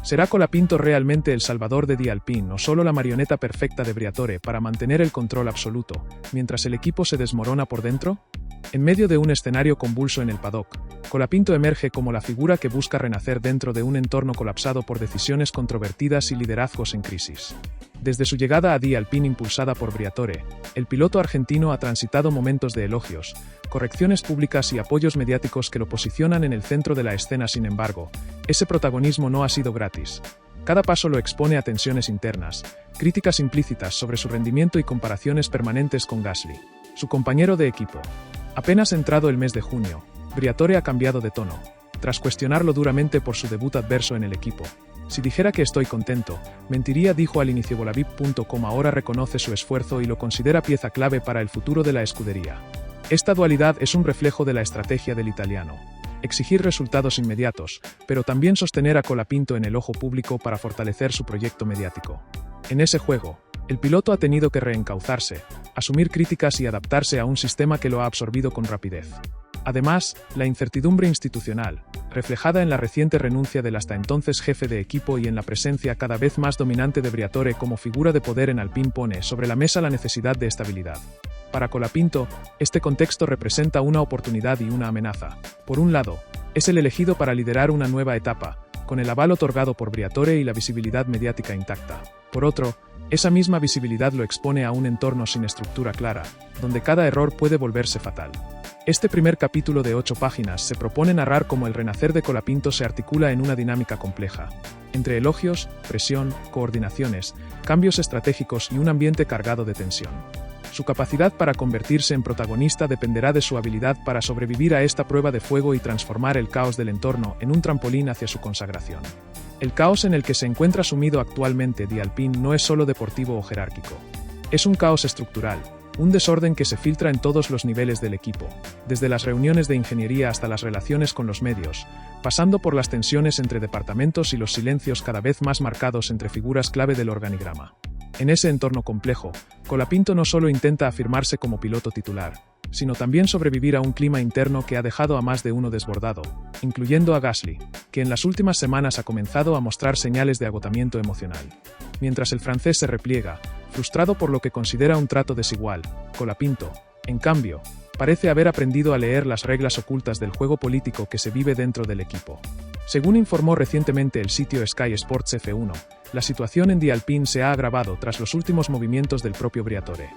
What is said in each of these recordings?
¿Será Colapinto realmente el salvador de The Alpine o solo la marioneta perfecta de Briatore para mantener el control absoluto, mientras el equipo se desmorona por dentro? En medio de un escenario convulso en el paddock, Colapinto emerge como la figura que busca renacer dentro de un entorno colapsado por decisiones controvertidas y liderazgos en crisis. Desde su llegada a The Alpine impulsada por Briatore, el piloto argentino ha transitado momentos de elogios, correcciones públicas y apoyos mediáticos que lo posicionan en el centro de la escena. Sin embargo, ese protagonismo no ha sido gratis. Cada paso lo expone a tensiones internas, críticas implícitas sobre su rendimiento y comparaciones permanentes con Gasly, su compañero de equipo. Apenas entrado el mes de junio, Briatore ha cambiado de tono, tras cuestionarlo duramente por su debut adverso en el equipo. Si dijera que estoy contento, mentiría, dijo al inicio. Volabip.com ahora reconoce su esfuerzo y lo considera pieza clave para el futuro de la escudería. Esta dualidad es un reflejo de la estrategia del italiano. Exigir resultados inmediatos, pero también sostener a Colapinto en el ojo público para fortalecer su proyecto mediático. En ese juego, el piloto ha tenido que reencauzarse, asumir críticas y adaptarse a un sistema que lo ha absorbido con rapidez. Además, la incertidumbre institucional, reflejada en la reciente renuncia del hasta entonces jefe de equipo y en la presencia cada vez más dominante de Briatore como figura de poder en Alpine, pone sobre la mesa la necesidad de estabilidad. Para Colapinto, este contexto representa una oportunidad y una amenaza. Por un lado, es el elegido para liderar una nueva etapa, con el aval otorgado por Briatore y la visibilidad mediática intacta. Por otro, esa misma visibilidad lo expone a un entorno sin estructura clara, donde cada error puede volverse fatal. Este primer capítulo de 8 páginas se propone narrar cómo el renacer de Colapinto se articula en una dinámica compleja, entre elogios, presión, coordinaciones, cambios estratégicos y un ambiente cargado de tensión. Su capacidad para convertirse en protagonista dependerá de su habilidad para sobrevivir a esta prueba de fuego y transformar el caos del entorno en un trampolín hacia su consagración. El caos en el que se encuentra sumido actualmente The Alpine no es solo deportivo o jerárquico. Es un caos estructural, un desorden que se filtra en todos los niveles del equipo, desde las reuniones de ingeniería hasta las relaciones con los medios, pasando por las tensiones entre departamentos y los silencios cada vez más marcados entre figuras clave del organigrama. En ese entorno complejo, Colapinto no solo intenta afirmarse como piloto titular, sino también sobrevivir a un clima interno que ha dejado a más de uno desbordado, incluyendo a Gasly, que en las últimas semanas ha comenzado a mostrar señales de agotamiento emocional. Mientras el francés se repliega, frustrado por lo que considera un trato desigual, Colapinto, en cambio, parece haber aprendido a leer las reglas ocultas del juego político que se vive dentro del equipo. Según informó recientemente el sitio Sky Sports F1, la situación en The Alpine se ha agravado tras los últimos movimientos del propio Briatore.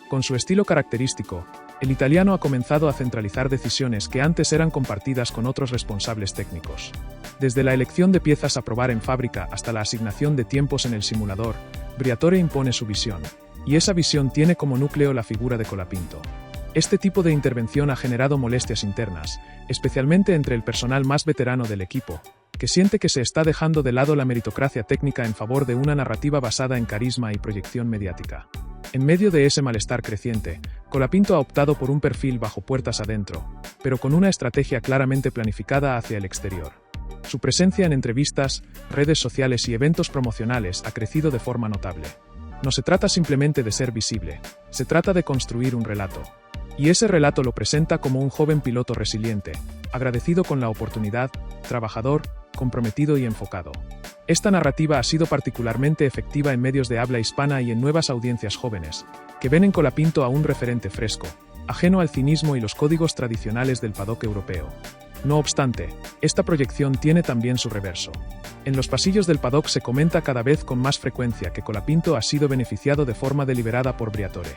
Con su estilo característico, el italiano ha comenzado a centralizar decisiones que antes eran compartidas con otros responsables técnicos. Desde la elección de piezas a probar en fábrica hasta la asignación de tiempos en el simulador, Briatore impone su visión, y esa visión tiene como núcleo la figura de Colapinto. Este tipo de intervención ha generado molestias internas, especialmente entre el personal más veterano del equipo, que siente que se está dejando de lado la meritocracia técnica en favor de una narrativa basada en carisma y proyección mediática. En medio de ese malestar creciente, Colapinto ha optado por un perfil bajo puertas adentro, pero con una estrategia claramente planificada hacia el exterior. Su presencia en entrevistas, redes sociales y eventos promocionales ha crecido de forma notable. No se trata simplemente de ser visible, se trata de construir un relato. Y ese relato lo presenta como un joven piloto resiliente, agradecido con la oportunidad, trabajador, comprometido y enfocado. Esta narrativa ha sido particularmente efectiva en medios de habla hispana y en nuevas audiencias jóvenes, que ven en Colapinto a un referente fresco, ajeno al cinismo y los códigos tradicionales del paddock europeo. No obstante, esta proyección tiene también su reverso. En los pasillos del paddock se comenta cada vez con más frecuencia que Colapinto ha sido beneficiado de forma deliberada por Briatore.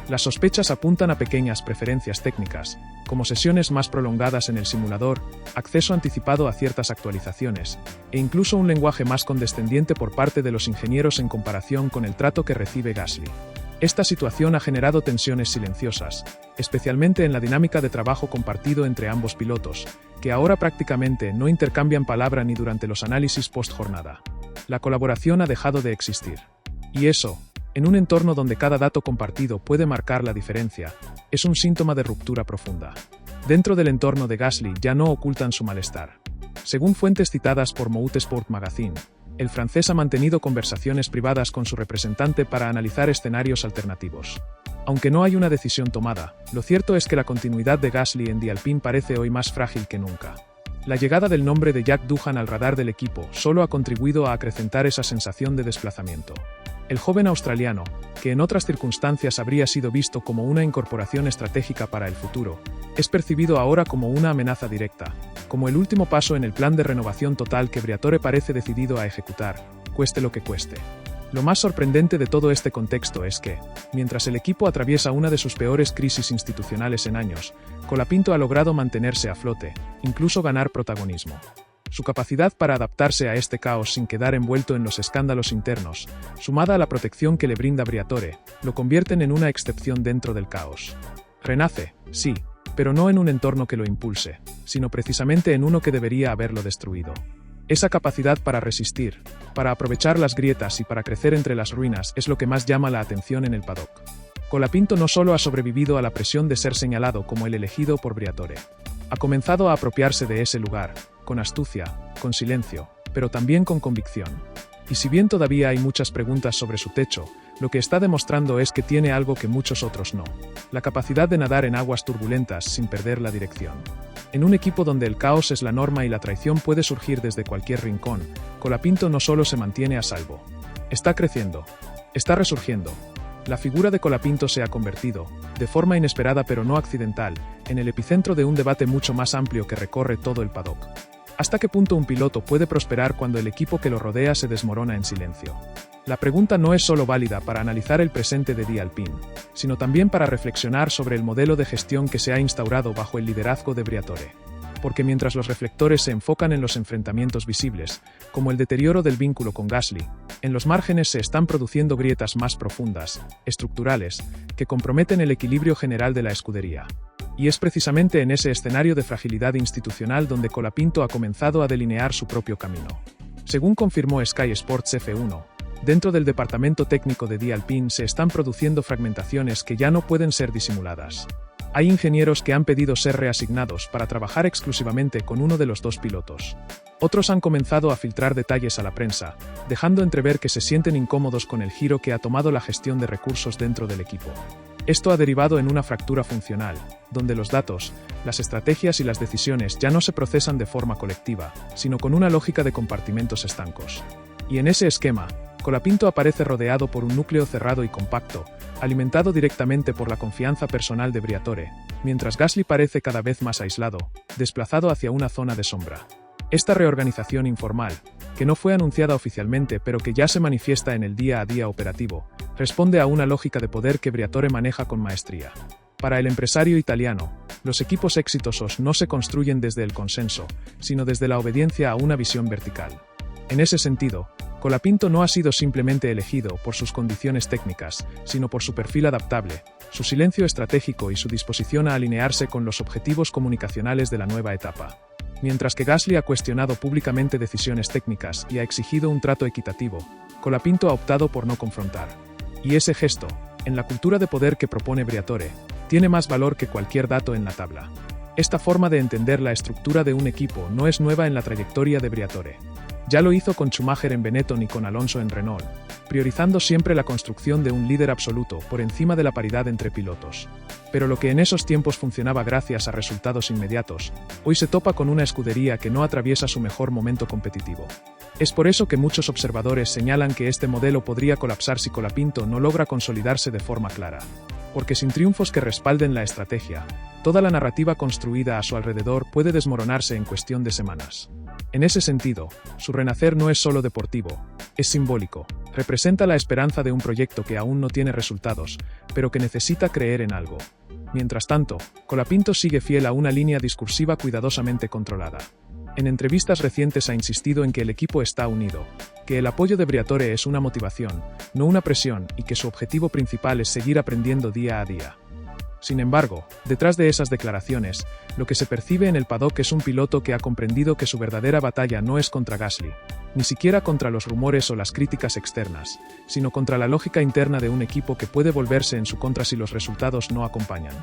Las sospechas apuntan a pequeñas preferencias técnicas, como sesiones más prolongadas en el simulador, acceso anticipado a ciertas actualizaciones, e incluso un lenguaje más condescendiente por parte de los ingenieros en comparación con el trato que recibe Gasly. Esta situación ha generado tensiones silenciosas, especialmente en la dinámica de trabajo compartido entre ambos pilotos, que ahora prácticamente no intercambian palabra ni durante los análisis post-jornada. La colaboración ha dejado de existir. Y eso, en un entorno donde cada dato compartido puede marcar la diferencia, es un síntoma de ruptura profunda. Dentro del entorno de Gasly ya no ocultan su malestar. Según fuentes citadas por Motorsport Magazine, el francés ha mantenido conversaciones privadas con su representante para analizar escenarios alternativos. Aunque no hay una decisión tomada, lo cierto es que la continuidad de Gasly en The Alpine parece hoy más frágil que nunca. La llegada del nombre de Jack Doohan al radar del equipo solo ha contribuido a acrecentar esa sensación de desplazamiento. El joven australiano, que en otras circunstancias habría sido visto como una incorporación estratégica para el futuro, es percibido ahora como una amenaza directa, como el último paso en el plan de renovación total que Briatore parece decidido a ejecutar, cueste lo que cueste. Lo más sorprendente de todo este contexto es que, mientras el equipo atraviesa una de sus peores crisis institucionales en años, Colapinto ha logrado mantenerse a flote, incluso ganar protagonismo. Su capacidad para adaptarse a este caos sin quedar envuelto en los escándalos internos, sumada a la protección que le brinda Briatore, lo convierten en una excepción dentro del caos. Renace, sí, pero no en un entorno que lo impulse, sino precisamente en uno que debería haberlo destruido. Esa capacidad para resistir, para aprovechar las grietas y para crecer entre las ruinas es lo que más llama la atención en el paddock. Colapinto no solo ha sobrevivido a la presión de ser señalado como el elegido por Briatore. Ha comenzado a apropiarse de ese lugar, con astucia, con silencio, pero también con convicción. Y si bien todavía hay muchas preguntas sobre su techo, lo que está demostrando es que tiene algo que muchos otros no: la capacidad de nadar en aguas turbulentas sin perder la dirección. En un equipo donde el caos es la norma y la traición puede surgir desde cualquier rincón, Colapinto no solo se mantiene a salvo. Está creciendo. Está resurgiendo. La figura de Colapinto se ha convertido, de forma inesperada pero no accidental, en el epicentro de un debate mucho más amplio que recorre todo el paddock. ¿Hasta qué punto un piloto puede prosperar cuando el equipo que lo rodea se desmorona en silencio? La pregunta no es solo válida para analizar el presente de Die Alpine, sino también para reflexionar sobre el modelo de gestión que se ha instaurado bajo el liderazgo de Briatore. Porque mientras los reflectores se enfocan en los enfrentamientos visibles, como el deterioro del vínculo con Gasly, en los márgenes se están produciendo grietas más profundas, estructurales, que comprometen el equilibrio general de la escudería. Y es precisamente en ese escenario de fragilidad institucional donde Colapinto ha comenzado a delinear su propio camino. Según confirmó Sky Sports F1, dentro del departamento técnico de Die Alpine se están produciendo fragmentaciones que ya no pueden ser disimuladas. Hay ingenieros que han pedido ser reasignados para trabajar exclusivamente con uno de los dos pilotos. Otros han comenzado a filtrar detalles a la prensa, dejando entrever que se sienten incómodos con el giro que ha tomado la gestión de recursos dentro del equipo. Esto ha derivado en una fractura funcional, donde los datos, las estrategias y las decisiones ya no se procesan de forma colectiva, sino con una lógica de compartimentos estancos. Y en ese esquema, Colapinto aparece rodeado por un núcleo cerrado y compacto, alimentado directamente por la confianza personal de Briatore, mientras Gasly parece cada vez más aislado, desplazado hacia una zona de sombra. Esta reorganización informal, que no fue anunciada oficialmente pero que ya se manifiesta en el día a día operativo, responde a una lógica de poder que Briatore maneja con maestría. Para el empresario italiano, los equipos exitosos no se construyen desde el consenso, sino desde la obediencia a una visión vertical. En ese sentido, Colapinto no ha sido simplemente elegido por sus condiciones técnicas, sino por su perfil adaptable, su silencio estratégico y su disposición a alinearse con los objetivos comunicacionales de la nueva etapa. Mientras que Gasly ha cuestionado públicamente decisiones técnicas y ha exigido un trato equitativo, Colapinto ha optado por no confrontar. Y ese gesto, en la cultura de poder que propone Briatore, tiene más valor que cualquier dato en la tabla. Esta forma de entender la estructura de un equipo no es nueva en la trayectoria de Briatore. Ya lo hizo con Schumacher en Benetton y con Alonso en Renault, priorizando siempre la construcción de un líder absoluto por encima de la paridad entre pilotos. Pero lo que en esos tiempos funcionaba gracias a resultados inmediatos, hoy se topa con una escudería que no atraviesa su mejor momento competitivo. Es por eso que muchos observadores señalan que este modelo podría colapsar si Colapinto no logra consolidarse de forma clara. Porque sin triunfos que respalden la estrategia, toda la narrativa construida a su alrededor puede desmoronarse en cuestión de semanas. En ese sentido, su renacer no es solo deportivo, es simbólico, representa la esperanza de un proyecto que aún no tiene resultados, pero que necesita creer en algo. Mientras tanto, Colapinto sigue fiel a una línea discursiva cuidadosamente controlada. En entrevistas recientes ha insistido en que el equipo está unido, que el apoyo de Briatore es una motivación, no una presión, y que su objetivo principal es seguir aprendiendo día a día. Sin embargo, detrás de esas declaraciones, lo que se percibe en el paddock es un piloto que ha comprendido que su verdadera batalla no es contra Gasly, ni siquiera contra los rumores o las críticas externas, sino contra la lógica interna de un equipo que puede volverse en su contra si los resultados no acompañan.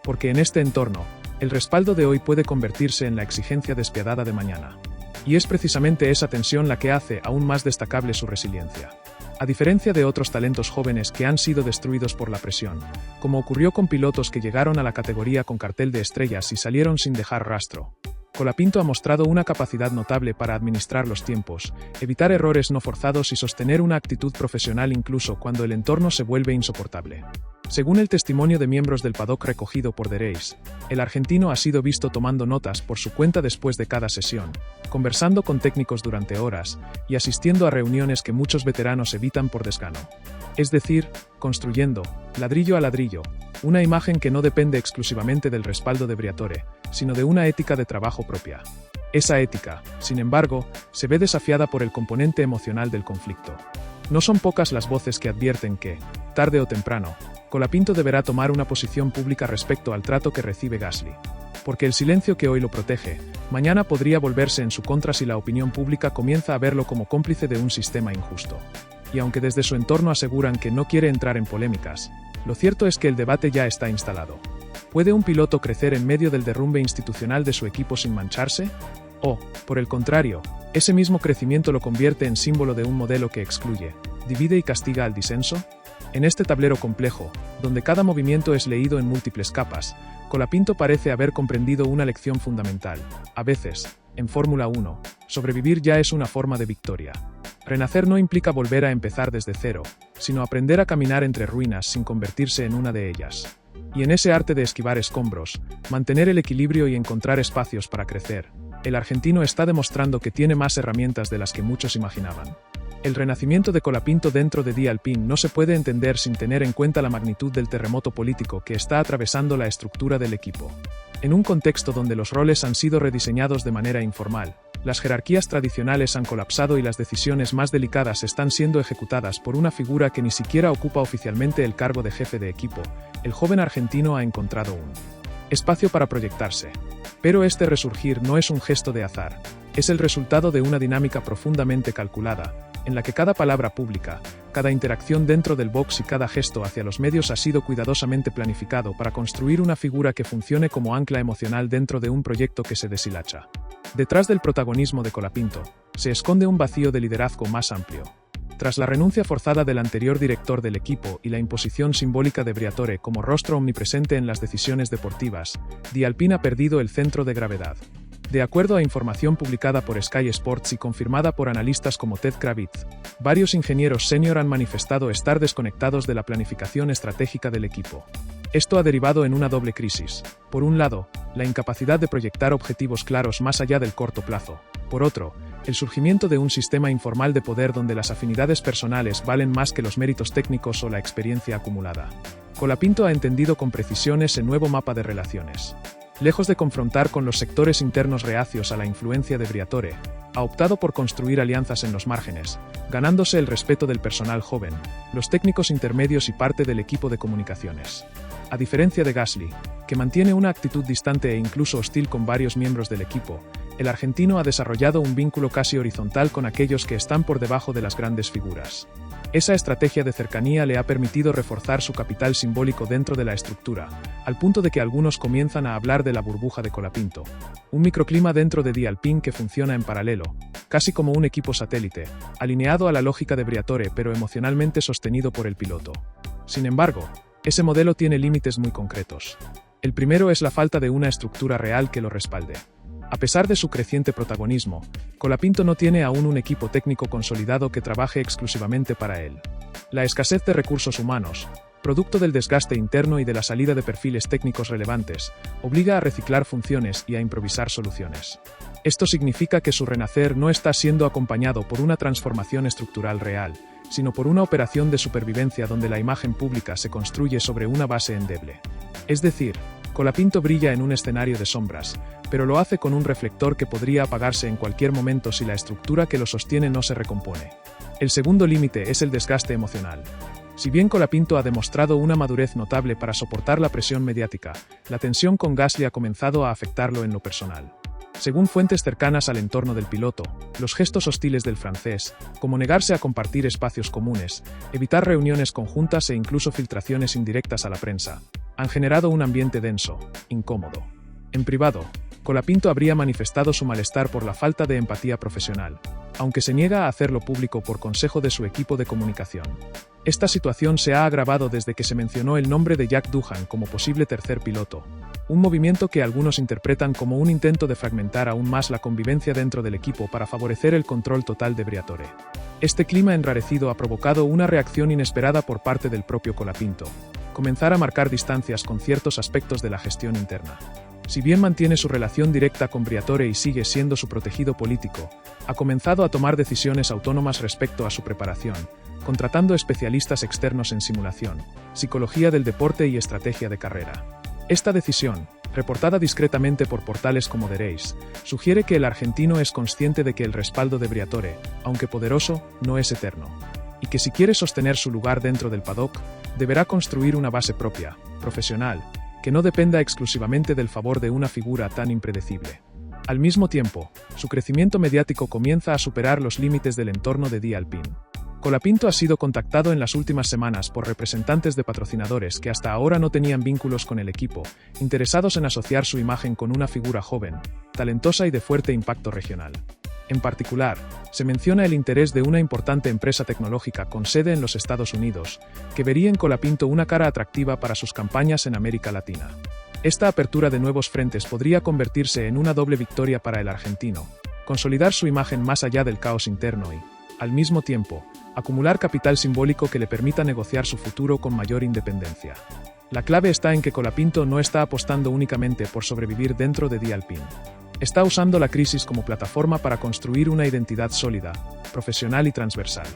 Porque en este entorno, el respaldo de hoy puede convertirse en la exigencia despiadada de mañana. Y es precisamente esa tensión la que hace aún más destacable su resiliencia. A diferencia de otros talentos jóvenes que han sido destruidos por la presión, como ocurrió con pilotos que llegaron a la categoría con cartel de estrellas y salieron sin dejar rastro, Colapinto ha mostrado una capacidad notable para administrar los tiempos, evitar errores no forzados y sostener una actitud profesional incluso cuando el entorno se vuelve insoportable. Según el testimonio de miembros del paddock recogido por The Race, el argentino ha sido visto tomando notas por su cuenta después de cada sesión, conversando con técnicos durante horas y asistiendo a reuniones que muchos veteranos evitan por desgano. Es decir, construyendo, ladrillo a ladrillo, una imagen que no depende exclusivamente del respaldo de Briatore, sino de una ética de trabajo propia. Esa ética, sin embargo, se ve desafiada por el componente emocional del conflicto. No son pocas las voces que advierten que, tarde o temprano, Colapinto deberá tomar una posición pública respecto al trato que recibe Gasly. Porque el silencio que hoy lo protege, mañana podría volverse en su contra si la opinión pública comienza a verlo como cómplice de un sistema injusto. Y aunque desde su entorno aseguran que no quiere entrar en polémicas, lo cierto es que el debate ya está instalado. ¿Puede un piloto crecer en medio del derrumbe institucional de su equipo sin mancharse? O, por el contrario, ese mismo crecimiento lo convierte en símbolo de un modelo que excluye, divide y castiga al disenso? En este tablero complejo, donde cada movimiento es leído en múltiples capas, Colapinto parece haber comprendido una lección fundamental. A veces, en Fórmula 1, sobrevivir ya es una forma de victoria. Renacer no implica volver a empezar desde cero, sino aprender a caminar entre ruinas sin convertirse en una de ellas. Y en ese arte de esquivar escombros, mantener el equilibrio y encontrar espacios para crecer, el argentino está demostrando que tiene más herramientas de las que muchos imaginaban. El renacimiento de Colapinto dentro de The Alpine no se puede entender sin tener en cuenta la magnitud del terremoto político que está atravesando la estructura del equipo. En un contexto donde los roles han sido rediseñados de manera informal, las jerarquías tradicionales han colapsado y las decisiones más delicadas están siendo ejecutadas por una figura que ni siquiera ocupa oficialmente el cargo de jefe de equipo, el joven argentino ha encontrado un espacio para proyectarse. Pero este resurgir no es un gesto de azar, es el resultado de una dinámica profundamente calculada, en la que cada palabra pública, cada interacción dentro del box y cada gesto hacia los medios ha sido cuidadosamente planificado para construir una figura que funcione como ancla emocional dentro de un proyecto que se deshilacha. Detrás del protagonismo de Colapinto, se esconde un vacío de liderazgo más amplio. Tras la renuncia forzada del anterior director del equipo y la imposición simbólica de Briatore como rostro omnipresente en las decisiones deportivas, The Alpine ha perdido el centro de gravedad. De acuerdo a información publicada por Sky Sports y confirmada por analistas como Ted Kravitz, varios ingenieros senior han manifestado estar desconectados de la planificación estratégica del equipo. Esto ha derivado en una doble crisis. Por un lado, la incapacidad de proyectar objetivos claros más allá del corto plazo. Por otro, el surgimiento de un sistema informal de poder donde las afinidades personales valen más que los méritos técnicos o la experiencia acumulada. Colapinto ha entendido con precisión ese nuevo mapa de relaciones. Lejos de confrontar con los sectores internos reacios a la influencia de Briatore, ha optado por construir alianzas en los márgenes, ganándose el respeto del personal joven, los técnicos intermedios y parte del equipo de comunicaciones. A diferencia de Gasly, que mantiene una actitud distante e incluso hostil con varios miembros del equipo, el argentino ha desarrollado un vínculo casi horizontal con aquellos que están por debajo de las grandes figuras. Esa estrategia de cercanía le ha permitido reforzar su capital simbólico dentro de la estructura, al punto de que algunos comienzan a hablar de la burbuja de Colapinto, un microclima dentro de The Alpine que funciona en paralelo, casi como un equipo satélite, alineado a la lógica de Briatore pero emocionalmente sostenido por el piloto. Sin embargo, ese modelo tiene límites muy concretos. El primero es la falta de una estructura real que lo respalde. A pesar de su creciente protagonismo, Colapinto no tiene aún un equipo técnico consolidado que trabaje exclusivamente para él. La escasez de recursos humanos, producto del desgaste interno y de la salida de perfiles técnicos relevantes, obliga a reciclar funciones y a improvisar soluciones. Esto significa que su renacer no está siendo acompañado por una transformación estructural real, sino por una operación de supervivencia donde la imagen pública se construye sobre una base endeble. Es decir, Colapinto brilla en un escenario de sombras, pero lo hace con un reflector que podría apagarse en cualquier momento si la estructura que lo sostiene no se recompone. El segundo límite es el desgaste emocional. Si bien Colapinto ha demostrado una madurez notable para soportar la presión mediática, la tensión con Gasly ha comenzado a afectarlo en lo personal. Según fuentes cercanas al entorno del piloto, los gestos hostiles del francés, como negarse a compartir espacios comunes, evitar reuniones conjuntas e incluso filtraciones indirectas a la prensa, han generado un ambiente denso, incómodo. En privado, Colapinto habría manifestado su malestar por la falta de empatía profesional, aunque se niega a hacerlo público por consejo de su equipo de comunicación. Esta situación se ha agravado desde que se mencionó el nombre de Jack Doohan como posible tercer piloto, un movimiento que algunos interpretan como un intento de fragmentar aún más la convivencia dentro del equipo para favorecer el control total de Briatore. Este clima enrarecido ha provocado una reacción inesperada por parte del propio Colapinto, comenzar a marcar distancias con ciertos aspectos de la gestión interna. Si bien mantiene su relación directa con Briatore y sigue siendo su protegido político, ha comenzado a tomar decisiones autónomas respecto a su preparación, contratando especialistas externos en simulación, psicología del deporte y estrategia de carrera. Esta decisión, reportada discretamente por portales como The Race, sugiere que el argentino es consciente de que el respaldo de Briatore, aunque poderoso, no es eterno, y que si quiere sostener su lugar dentro del paddock, deberá construir una base propia, profesional, que no dependa exclusivamente del favor de una figura tan impredecible. Al mismo tiempo, su crecimiento mediático comienza a superar los límites del entorno de The Alpine. Colapinto ha sido contactado en las últimas semanas por representantes de patrocinadores que hasta ahora no tenían vínculos con el equipo, interesados en asociar su imagen con una figura joven, talentosa y de fuerte impacto regional. En particular, se menciona el interés de una importante empresa tecnológica con sede en los Estados Unidos, que vería en Colapinto una cara atractiva para sus campañas en América Latina. Esta apertura de nuevos frentes podría convertirse en una doble victoria para el argentino, consolidar su imagen más allá del caos interno y, al mismo tiempo, acumular capital simbólico que le permita negociar su futuro con mayor independencia. La clave está en que Colapinto no está apostando únicamente por sobrevivir dentro de The Alpine. Está usando la crisis como plataforma para construir una identidad sólida, profesional y transversal.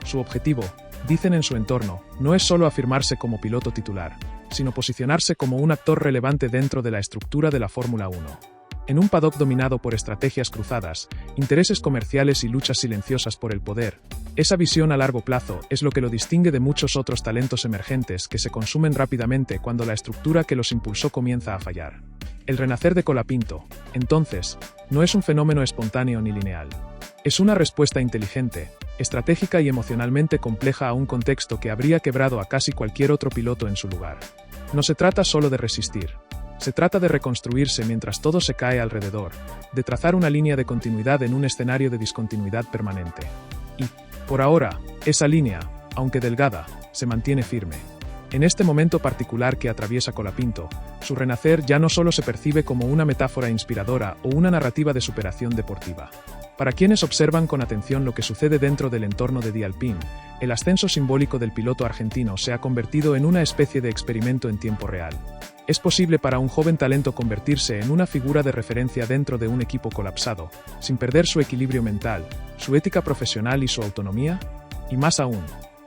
Su objetivo, dicen en su entorno, no es solo afirmarse como piloto titular, sino posicionarse como un actor relevante dentro de la estructura de la Fórmula 1. En un paddock dominado por estrategias cruzadas, intereses comerciales y luchas silenciosas por el poder, esa visión a largo plazo es lo que lo distingue de muchos otros talentos emergentes que se consumen rápidamente cuando la estructura que los impulsó comienza a fallar. El renacer de Colapinto, entonces, no es un fenómeno espontáneo ni lineal. Es una respuesta inteligente, estratégica y emocionalmente compleja a un contexto que habría quebrado a casi cualquier otro piloto en su lugar. No se trata solo de resistir. Se trata de reconstruirse mientras todo se cae alrededor, de trazar una línea de continuidad en un escenario de discontinuidad permanente. Y, por ahora, esa línea, aunque delgada, se mantiene firme. En este momento particular que atraviesa Colapinto, su renacer ya no solo se percibe como una metáfora inspiradora o una narrativa de superación deportiva. Para quienes observan con atención lo que sucede dentro del entorno de The Alpine, el ascenso simbólico del piloto argentino se ha convertido en una especie de experimento en tiempo real. ¿Es posible para un joven talento convertirse en una figura de referencia dentro de un equipo colapsado, sin perder su equilibrio mental, su ética profesional y su autonomía? Y más aún,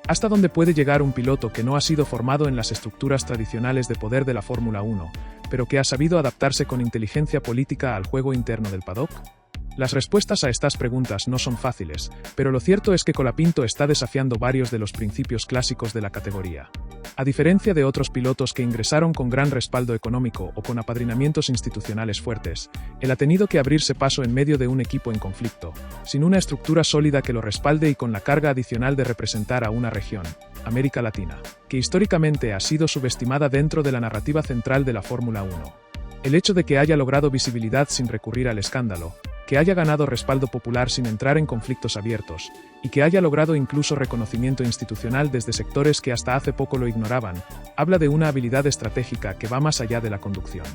¿hasta dónde puede llegar un piloto que no ha sido formado en las estructuras tradicionales de poder de la Fórmula 1, pero que ha sabido adaptarse con inteligencia política al juego interno del paddock? Las respuestas a estas preguntas no son fáciles, pero lo cierto es que Colapinto está desafiando varios de los principios clásicos de la categoría. A diferencia de otros pilotos que ingresaron con gran respaldo económico o con apadrinamientos institucionales fuertes, él ha tenido que abrirse paso en medio de un equipo en conflicto, sin una estructura sólida que lo respalde y con la carga adicional de representar a una región, América Latina, que históricamente ha sido subestimada dentro de la narrativa central de la Fórmula 1. El hecho de que haya logrado visibilidad sin recurrir al escándalo, que haya ganado respaldo popular sin entrar en conflictos abiertos, y que haya logrado incluso reconocimiento institucional desde sectores que hasta hace poco lo ignoraban, habla de una habilidad estratégica que va más allá de la conducción.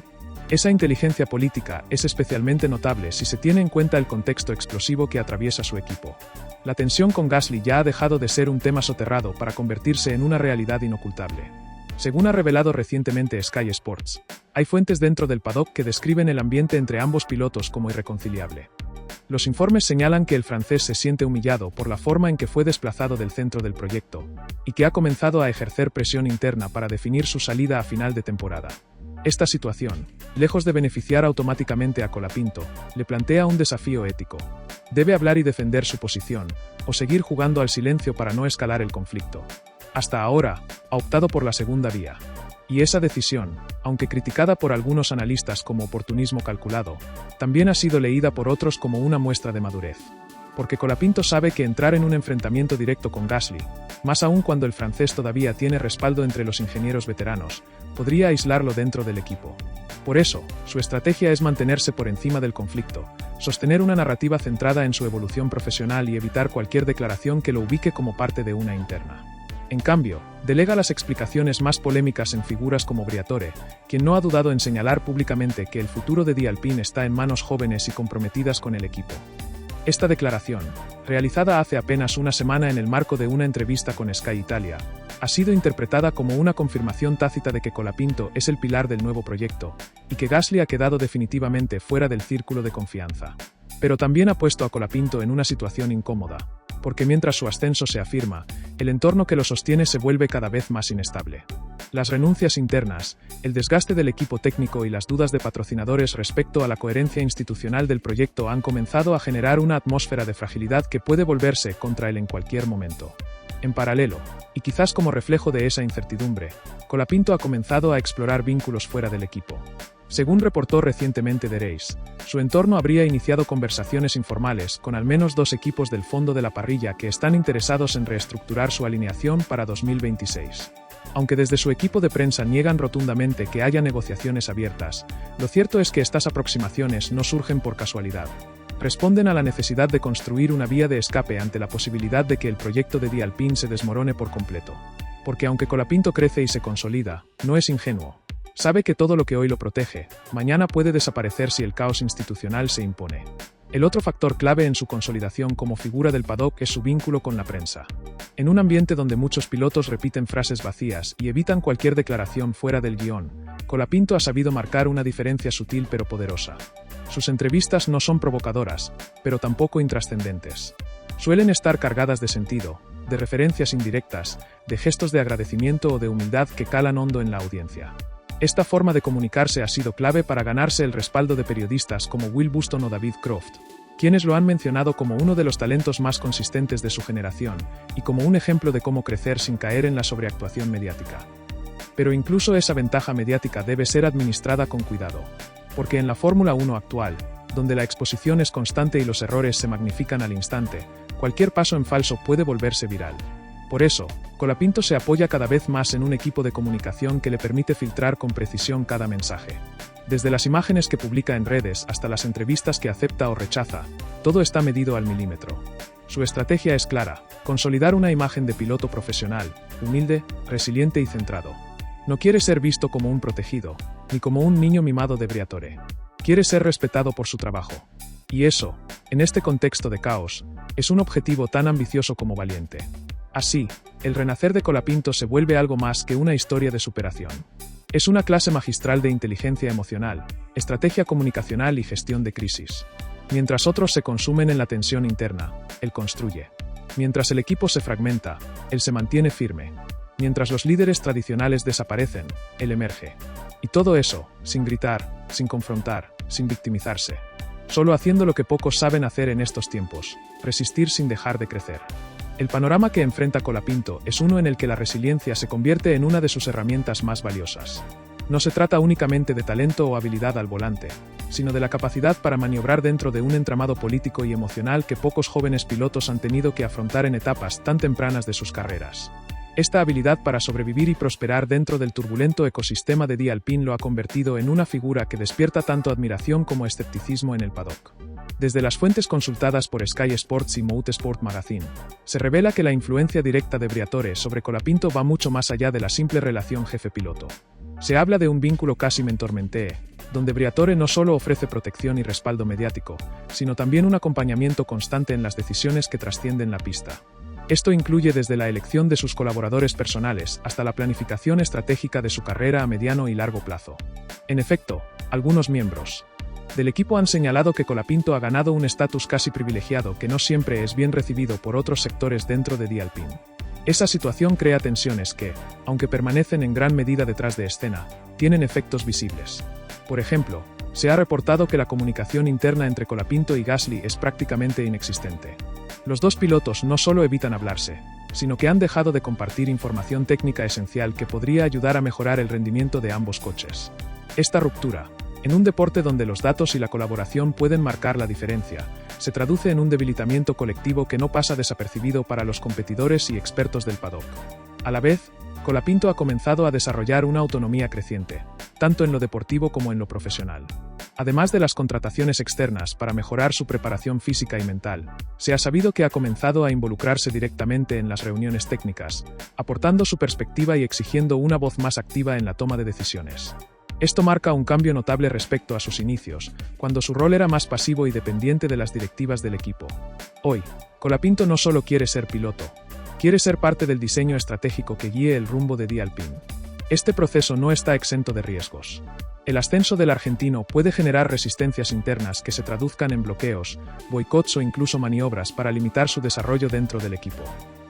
Esa inteligencia política es especialmente notable si se tiene en cuenta el contexto explosivo que atraviesa su equipo. La tensión con Gasly ya ha dejado de ser un tema soterrado para convertirse en una realidad inocultable. Según ha revelado recientemente Sky Sports, hay fuentes dentro del paddock que describen el ambiente entre ambos pilotos como irreconciliable. Los informes señalan que el francés se siente humillado por la forma en que fue desplazado del centro del proyecto, y que ha comenzado a ejercer presión interna para definir su salida a final de temporada. Esta situación, lejos de beneficiar automáticamente a Colapinto, le plantea un desafío ético. Debe hablar y defender su posición, o seguir jugando al silencio para no escalar el conflicto. Hasta ahora, ha optado por la segunda vía. Y esa decisión, aunque criticada por algunos analistas como oportunismo calculado, también ha sido leída por otros como una muestra de madurez. Porque Colapinto sabe que entrar en un enfrentamiento directo con Gasly, más aún cuando el francés todavía tiene respaldo entre los ingenieros veteranos, podría aislarlo dentro del equipo. Por eso, su estrategia es mantenerse por encima del conflicto, sostener una narrativa centrada en su evolución profesional y evitar cualquier declaración que lo ubique como parte de una interna. En cambio, delega las explicaciones más polémicas en figuras como Briatore, quien no ha dudado en señalar públicamente que el futuro de The Alpine está en manos jóvenes y comprometidas con el equipo. Esta declaración, realizada hace apenas una semana en el marco de una entrevista con Sky Italia, ha sido interpretada como una confirmación tácita de que Colapinto es el pilar del nuevo proyecto, y que Gasly ha quedado definitivamente fuera del círculo de confianza. Pero también ha puesto a Colapinto en una situación incómoda, porque mientras su ascenso se afirma, el entorno que lo sostiene se vuelve cada vez más inestable. Las renuncias internas, el desgaste del equipo técnico y las dudas de patrocinadores respecto a la coherencia institucional del proyecto han comenzado a generar una atmósfera de fragilidad que puede volverse contra él en cualquier momento. En paralelo, y quizás como reflejo de esa incertidumbre, Colapinto ha comenzado a explorar vínculos fuera del equipo. Según reportó recientemente The Race, su entorno habría iniciado conversaciones informales con al menos 2 equipos del fondo de la parrilla que están interesados en reestructurar su alineación para 2026. Aunque desde su equipo de prensa niegan rotundamente que haya negociaciones abiertas, lo cierto es que estas aproximaciones no surgen por casualidad. Responden a la necesidad de construir una vía de escape ante la posibilidad de que el proyecto de The Alpine se desmorone por completo. Porque aunque Colapinto crece y se consolida, no es ingenuo. Sabe que todo lo que hoy lo protege, mañana puede desaparecer si el caos institucional se impone. El otro factor clave en su consolidación como figura del paddock es su vínculo con la prensa. En un ambiente donde muchos pilotos repiten frases vacías y evitan cualquier declaración fuera del guión, Colapinto ha sabido marcar una diferencia sutil pero poderosa. Sus entrevistas no son provocadoras, pero tampoco intrascendentes. Suelen estar cargadas de sentido, de referencias indirectas, de gestos de agradecimiento o de humildad que calan hondo en la audiencia. Esta forma de comunicarse ha sido clave para ganarse el respaldo de periodistas como Will Buston o David Croft, quienes lo han mencionado como uno de los talentos más consistentes de su generación y como un ejemplo de cómo crecer sin caer en la sobreactuación mediática. Pero incluso esa ventaja mediática debe ser administrada con cuidado, porque en la Fórmula 1 actual, donde la exposición es constante y los errores se magnifican al instante, cualquier paso en falso puede volverse viral. Por eso, Colapinto se apoya cada vez más en un equipo de comunicación que le permite filtrar con precisión cada mensaje. Desde las imágenes que publica en redes hasta las entrevistas que acepta o rechaza, todo está medido al milímetro. Su estrategia es clara: consolidar una imagen de piloto profesional, humilde, resiliente y centrado. No quiere ser visto como un protegido, ni como un niño mimado de Briatore. Quiere ser respetado por su trabajo. Y eso, en este contexto de caos, es un objetivo tan ambicioso como valiente. Así, el renacer de Colapinto se vuelve algo más que una historia de superación. Es una clase magistral de inteligencia emocional, estrategia comunicacional y gestión de crisis. Mientras otros se consumen en la tensión interna, él construye. Mientras el equipo se fragmenta, él se mantiene firme. Mientras los líderes tradicionales desaparecen, él emerge. Y todo eso, sin gritar, sin confrontar, sin victimizarse. Solo haciendo lo que pocos saben hacer en estos tiempos: resistir sin dejar de crecer. El panorama que enfrenta Colapinto es uno en el que la resiliencia se convierte en una de sus herramientas más valiosas. No se trata únicamente de talento o habilidad al volante, sino de la capacidad para maniobrar dentro de un entramado político y emocional que pocos jóvenes pilotos han tenido que afrontar en etapas tan tempranas de sus carreras. Esta habilidad para sobrevivir y prosperar dentro del turbulento ecosistema de The Alpine lo ha convertido en una figura que despierta tanto admiración como escepticismo en el paddock. Desde las fuentes consultadas por Sky Sports y Motorsport Magazine, se revela que la influencia directa de Briatore sobre Colapinto va mucho más allá de la simple relación jefe-piloto. Se habla de un vínculo casi mentor-mentee, donde Briatore no solo ofrece protección y respaldo mediático, sino también un acompañamiento constante en las decisiones que trascienden la pista. Esto incluye desde la elección de sus colaboradores personales hasta la planificación estratégica de su carrera a mediano y largo plazo. En efecto, algunos miembros del equipo han señalado que Colapinto ha ganado un estatus casi privilegiado que no siempre es bien recibido por otros sectores dentro de The Alpine. Esa situación crea tensiones que, aunque permanecen en gran medida detrás de escena, tienen efectos visibles. Por ejemplo, se ha reportado que la comunicación interna entre Colapinto y Gasly es prácticamente inexistente. Los dos pilotos no solo evitan hablarse, sino que han dejado de compartir información técnica esencial que podría ayudar a mejorar el rendimiento de ambos coches. Esta ruptura, en un deporte donde los datos y la colaboración pueden marcar la diferencia, se traduce en un debilitamiento colectivo que no pasa desapercibido para los competidores y expertos del paddock. A la vez, Colapinto ha comenzado a desarrollar una autonomía creciente, tanto en lo deportivo como en lo profesional. Además de las contrataciones externas para mejorar su preparación física y mental, se ha sabido que ha comenzado a involucrarse directamente en las reuniones técnicas, aportando su perspectiva y exigiendo una voz más activa en la toma de decisiones. Esto marca un cambio notable respecto a sus inicios, cuando su rol era más pasivo y dependiente de las directivas del equipo. Hoy, Colapinto no solo quiere ser piloto, quiere ser parte del diseño estratégico que guíe el rumbo de The Alpine. Este proceso no está exento de riesgos. El ascenso del argentino puede generar resistencias internas que se traduzcan en bloqueos, boicots o incluso maniobras para limitar su desarrollo dentro del equipo.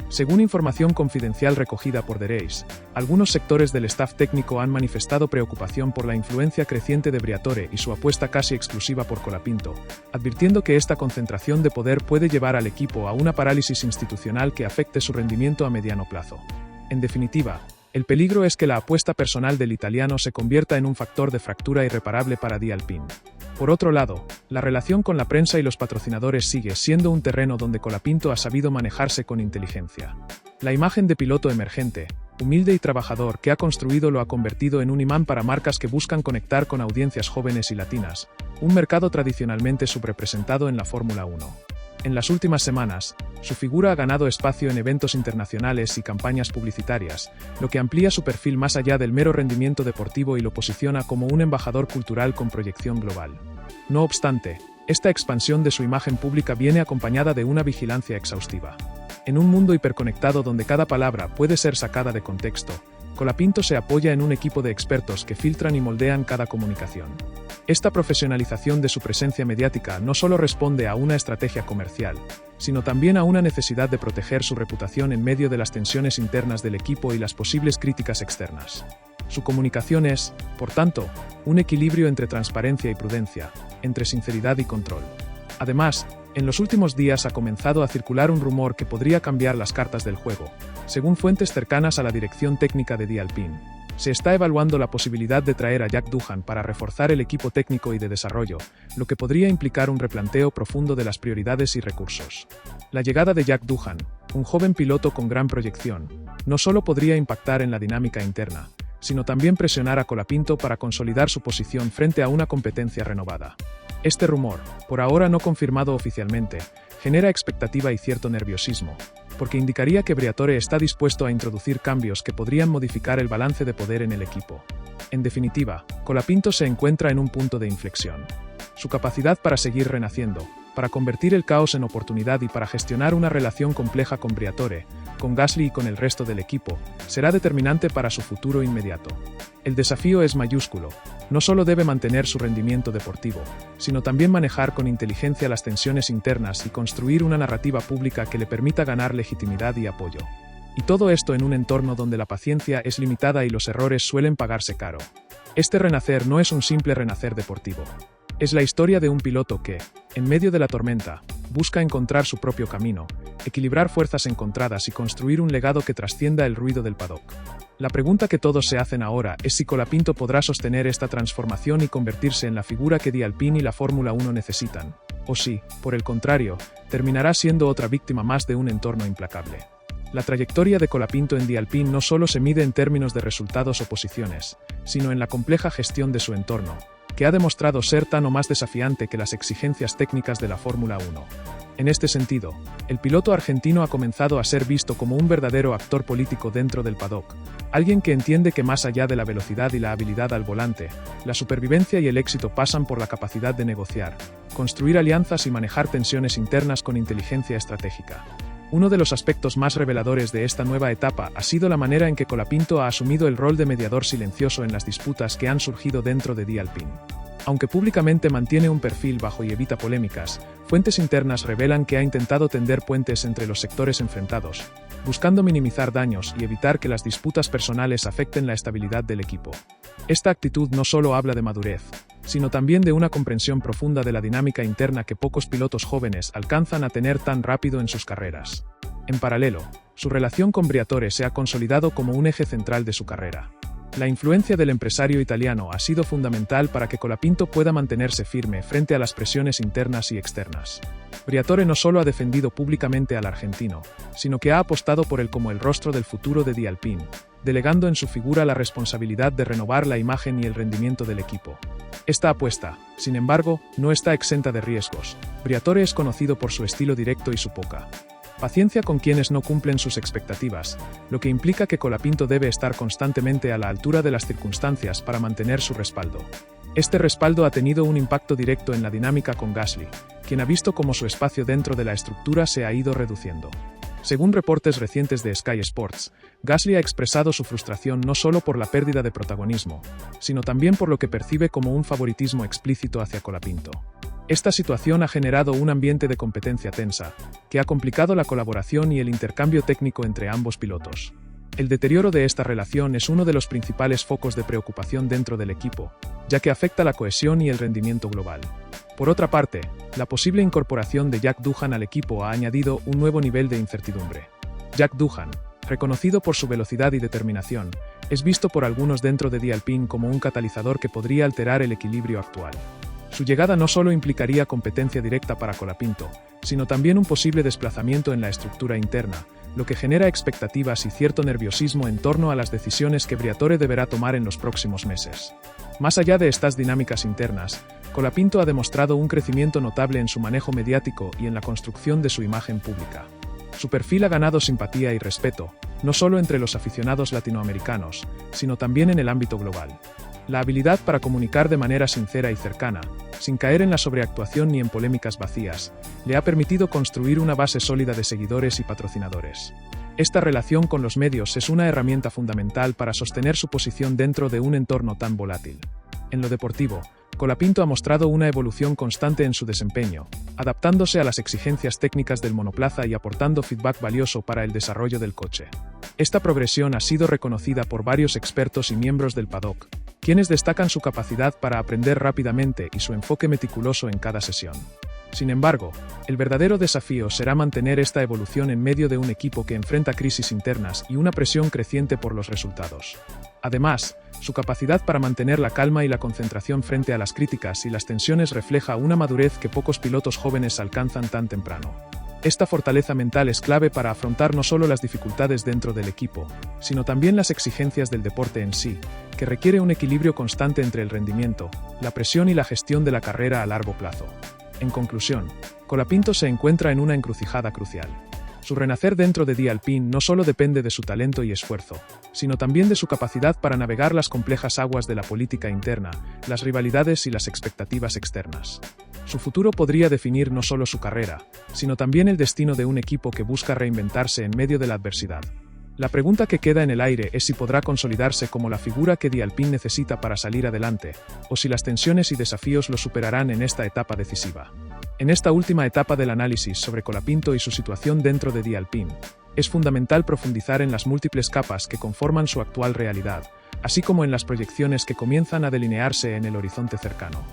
Según información confidencial recogida por The Race, algunos sectores del staff técnico han manifestado preocupación por la influencia creciente de Briatore y su apuesta casi exclusiva por Colapinto, advirtiendo que esta concentración de poder puede llevar al equipo a una parálisis institucional que afecte su rendimiento a mediano plazo. En definitiva, el peligro es que la apuesta personal del italiano se convierta en un factor de fractura irreparable para The Alpine. Por otro lado, la relación con la prensa y los patrocinadores sigue siendo un terreno donde Colapinto ha sabido manejarse con inteligencia. La imagen de piloto emergente, humilde y trabajador que ha construido lo ha convertido en un imán para marcas que buscan conectar con audiencias jóvenes y latinas, un mercado tradicionalmente subrepresentado en la Fórmula 1. En las últimas semanas, su figura ha ganado espacio en eventos internacionales y campañas publicitarias, lo que amplía su perfil más allá del mero rendimiento deportivo y lo posiciona como un embajador cultural con proyección global. No obstante, esta expansión de su imagen pública viene acompañada de una vigilancia exhaustiva. En un mundo hiperconectado donde cada palabra puede ser sacada de contexto, Colapinto se apoya en un equipo de expertos que filtran y moldean cada comunicación. Esta profesionalización de su presencia mediática no solo responde a una estrategia comercial, sino también a una necesidad de proteger su reputación en medio de las tensiones internas del equipo y las posibles críticas externas. Su comunicación es, por tanto, un equilibrio entre transparencia y prudencia, entre sinceridad y control. Además, en los últimos días ha comenzado a circular un rumor que podría cambiar las cartas del juego. Según fuentes cercanas a la dirección técnica de The Alpine, se está evaluando la posibilidad de traer a Jack Doohan para reforzar el equipo técnico y de desarrollo, lo que podría implicar un replanteo profundo de las prioridades y recursos. La llegada de Jack Doohan, un joven piloto con gran proyección, no solo podría impactar en la dinámica interna, sino también presionar a Colapinto para consolidar su posición frente a una competencia renovada. Este rumor, por ahora no confirmado oficialmente, genera expectativa y cierto nerviosismo, porque indicaría que Briatore está dispuesto a introducir cambios que podrían modificar el balance de poder en el equipo. En definitiva, Colapinto se encuentra en un punto de inflexión. Su capacidad para seguir renaciendo, para convertir el caos en oportunidad y para gestionar una relación compleja con Briatore, con Gasly y con el resto del equipo, será determinante para su futuro inmediato. El desafío es mayúsculo. No solo debe mantener su rendimiento deportivo, sino también manejar con inteligencia las tensiones internas y construir una narrativa pública que le permita ganar legitimidad y apoyo. Y todo esto en un entorno donde la paciencia es limitada y los errores suelen pagarse caro. Este renacer no es un simple renacer deportivo. Es la historia de un piloto que, en medio de la tormenta, busca encontrar su propio camino, equilibrar fuerzas encontradas y construir un legado que trascienda el ruido del paddock. La pregunta que todos se hacen ahora es si Colapinto podrá sostener esta transformación y convertirse en la figura que The Alpine y la Fórmula 1 necesitan, o si, por el contrario, terminará siendo otra víctima más de un entorno implacable. La trayectoria de Colapinto en The Alpine no solo se mide en términos de resultados o posiciones, sino en la compleja gestión de su entorno, que ha demostrado ser tan o más desafiante que las exigencias técnicas de la Fórmula 1. En este sentido, el piloto argentino ha comenzado a ser visto como un verdadero actor político dentro del paddock, alguien que entiende que más allá de la velocidad y la habilidad al volante, la supervivencia y el éxito pasan por la capacidad de negociar, construir alianzas y manejar tensiones internas con inteligencia estratégica. Uno de los aspectos más reveladores de esta nueva etapa ha sido la manera en que Colapinto ha asumido el rol de mediador silencioso en las disputas que han surgido dentro de The Alpine. Aunque públicamente mantiene un perfil bajo y evita polémicas, fuentes internas revelan que ha intentado tender puentes entre los sectores enfrentados, buscando minimizar daños y evitar que las disputas personales afecten la estabilidad del equipo. Esta actitud no solo habla de madurez, sino también de una comprensión profunda de la dinámica interna que pocos pilotos jóvenes alcanzan a tener tan rápido en sus carreras. En paralelo, su relación con Briatore se ha consolidado como un eje central de su carrera. La influencia del empresario italiano ha sido fundamental para que Colapinto pueda mantenerse firme frente a las presiones internas y externas. Briatore no solo ha defendido públicamente al argentino, sino que ha apostado por él como el rostro del futuro de The Alpine, delegando en su figura la responsabilidad de renovar la imagen y el rendimiento del equipo. Esta apuesta, sin embargo, no está exenta de riesgos. Briatore es conocido por su estilo directo y su poca paciencia con quienes no cumplen sus expectativas, lo que implica que Colapinto debe estar constantemente a la altura de las circunstancias para mantener su respaldo. Este respaldo ha tenido un impacto directo en la dinámica con Gasly, quien ha visto cómo su espacio dentro de la estructura se ha ido reduciendo. Según reportes recientes de Sky Sports, Gasly ha expresado su frustración no solo por la pérdida de protagonismo, sino también por lo que percibe como un favoritismo explícito hacia Colapinto. Esta situación ha generado un ambiente de competencia tensa, que ha complicado la colaboración y el intercambio técnico entre ambos pilotos. El deterioro de esta relación es uno de los principales focos de preocupación dentro del equipo, ya que afecta la cohesión y el rendimiento global. Por otra parte, la posible incorporación de Jack Doohan al equipo ha añadido un nuevo nivel de incertidumbre. Jack Doohan, reconocido por su velocidad y determinación, es visto por algunos dentro de The Alpine como un catalizador que podría alterar el equilibrio actual. Su llegada no solo implicaría competencia directa para Colapinto, sino también un posible desplazamiento en la estructura interna, lo que genera expectativas y cierto nerviosismo en torno a las decisiones que Briatore deberá tomar en los próximos meses. Más allá de estas dinámicas internas, Colapinto ha demostrado un crecimiento notable en su manejo mediático y en la construcción de su imagen pública. Su perfil ha ganado simpatía y respeto, no solo entre los aficionados latinoamericanos, sino también en el ámbito global. La habilidad para comunicar de manera sincera y cercana, sin caer en la sobreactuación ni en polémicas vacías, le ha permitido construir una base sólida de seguidores y patrocinadores. Esta relación con los medios es una herramienta fundamental para sostener su posición dentro de un entorno tan volátil. En lo deportivo, Colapinto ha mostrado una evolución constante en su desempeño, adaptándose a las exigencias técnicas del monoplaza y aportando feedback valioso para el desarrollo del coche. Esta progresión ha sido reconocida por varios expertos y miembros del paddock, quienes destacan su capacidad para aprender rápidamente y su enfoque meticuloso en cada sesión. Sin embargo, el verdadero desafío será mantener esta evolución en medio de un equipo que enfrenta crisis internas y una presión creciente por los resultados. Además, su capacidad para mantener la calma y la concentración frente a las críticas y las tensiones refleja una madurez que pocos pilotos jóvenes alcanzan tan temprano. Esta fortaleza mental es clave para afrontar no solo las dificultades dentro del equipo, sino también las exigencias del deporte en sí, que requiere un equilibrio constante entre el rendimiento, la presión y la gestión de la carrera a largo plazo. En conclusión, Colapinto se encuentra en una encrucijada crucial. Su renacer dentro de The Alpine no solo depende de su talento y esfuerzo, sino también de su capacidad para navegar las complejas aguas de la política interna, las rivalidades y las expectativas externas. Su futuro podría definir no solo su carrera, sino también el destino de un equipo que busca reinventarse en medio de la adversidad. La pregunta que queda en el aire es si podrá consolidarse como la figura que The Alpine necesita para salir adelante, o si las tensiones y desafíos lo superarán en esta etapa decisiva. En esta última etapa del análisis sobre Colapinto y su situación dentro de The Alpine, es fundamental profundizar en las múltiples capas que conforman su actual realidad, así como en las proyecciones que comienzan a delinearse en el horizonte cercano.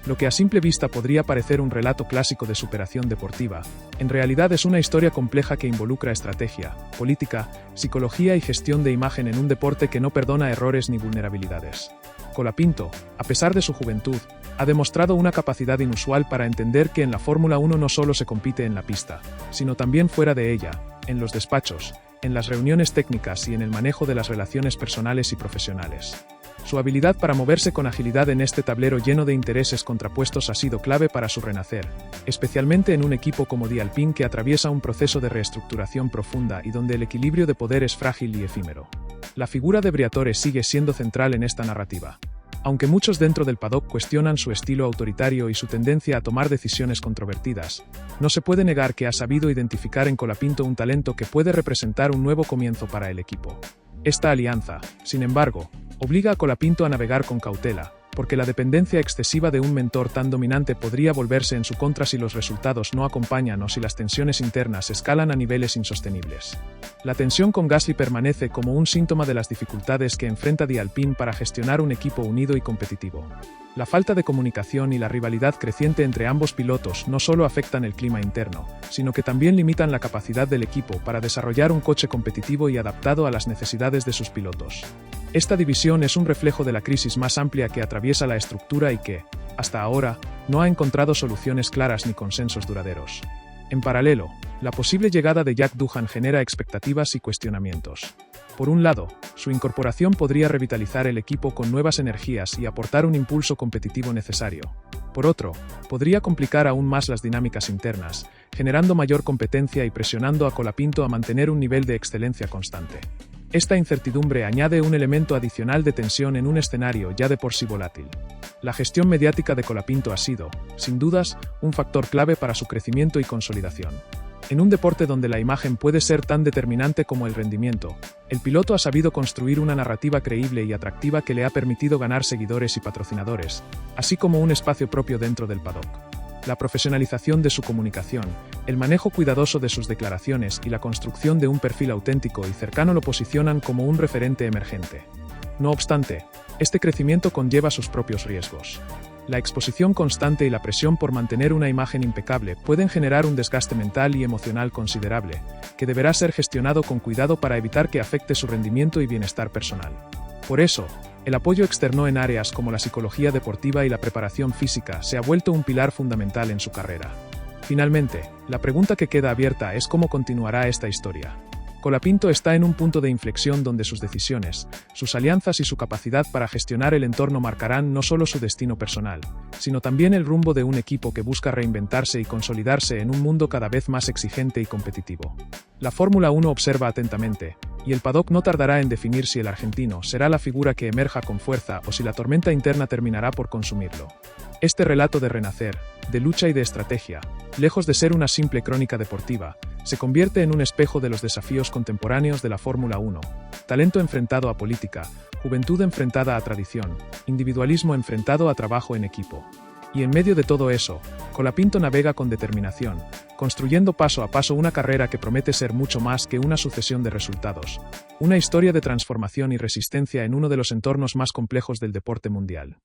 Lo que a simple vista podría parecer un relato clásico de superación deportiva, en realidad es una historia compleja que involucra estrategia, política, psicología y gestión de imagen en un deporte que no perdona errores ni vulnerabilidades. Colapinto, a pesar de su juventud, ha demostrado una capacidad inusual para entender que en la Fórmula 1 no solo se compite en la pista, sino también fuera de ella, en los despachos, en las reuniones técnicas y en el manejo de las relaciones personales y profesionales. Su habilidad para moverse con agilidad en este tablero lleno de intereses contrapuestos ha sido clave para su renacer, especialmente en un equipo como The Alpine que atraviesa un proceso de reestructuración profunda y donde el equilibrio de poder es frágil y efímero. La figura de Briatore sigue siendo central en esta narrativa. Aunque muchos dentro del paddock cuestionan su estilo autoritario y su tendencia a tomar decisiones controvertidas, no se puede negar que ha sabido identificar en Colapinto un talento que puede representar un nuevo comienzo para el equipo. Esta alianza, sin embargo, obliga a Colapinto a navegar con cautela, porque la dependencia excesiva de un mentor tan dominante podría volverse en su contra si los resultados no acompañan o si las tensiones internas escalan a niveles insostenibles. La tensión con Gasly permanece como un síntoma de las dificultades que enfrenta The Alpine para gestionar un equipo unido y competitivo. La falta de comunicación y la rivalidad creciente entre ambos pilotos no solo afectan el clima interno, sino que también limitan la capacidad del equipo para desarrollar un coche competitivo y adaptado a las necesidades de sus pilotos. Esta división es un reflejo de la crisis más amplia que atraviesa la estructura y que, hasta ahora, no ha encontrado soluciones claras ni consensos duraderos. En paralelo, la posible llegada de Jack Doohan genera expectativas y cuestionamientos. Por un lado, su incorporación podría revitalizar el equipo con nuevas energías y aportar un impulso competitivo necesario. Por otro, podría complicar aún más las dinámicas internas, generando mayor competencia y presionando a Colapinto a mantener un nivel de excelencia constante. Esta incertidumbre añade un elemento adicional de tensión en un escenario ya de por sí volátil. La gestión mediática de Colapinto ha sido, sin dudas, un factor clave para su crecimiento y consolidación. En un deporte donde la imagen puede ser tan determinante como el rendimiento, el piloto ha sabido construir una narrativa creíble y atractiva que le ha permitido ganar seguidores y patrocinadores, así como un espacio propio dentro del paddock. La profesionalización de su comunicación, el manejo cuidadoso de sus declaraciones y la construcción de un perfil auténtico y cercano lo posicionan como un referente emergente. No obstante, este crecimiento conlleva sus propios riesgos. La exposición constante y la presión por mantener una imagen impecable pueden generar un desgaste mental y emocional considerable, que deberá ser gestionado con cuidado para evitar que afecte su rendimiento y bienestar personal. Por eso, el apoyo externo en áreas como la psicología deportiva y la preparación física se ha vuelto un pilar fundamental en su carrera. Finalmente, la pregunta que queda abierta es cómo continuará esta historia. Colapinto está en un punto de inflexión donde sus decisiones, sus alianzas y su capacidad para gestionar el entorno marcarán no solo su destino personal, sino también el rumbo de un equipo que busca reinventarse y consolidarse en un mundo cada vez más exigente y competitivo. La Fórmula 1 observa atentamente, y el paddock no tardará en definir si el argentino será la figura que emerja con fuerza o si la tormenta interna terminará por consumirlo. Este relato de renacer, de lucha y de estrategia, lejos de ser una simple crónica deportiva, se convierte en un espejo de los desafíos contemporáneos de la Fórmula 1, talento enfrentado a política, juventud enfrentada a tradición, individualismo enfrentado a trabajo en equipo. Y en medio de todo eso, Colapinto navega con determinación, construyendo paso a paso una carrera que promete ser mucho más que una sucesión de resultados, una historia de transformación y resistencia en uno de los entornos más complejos del deporte mundial.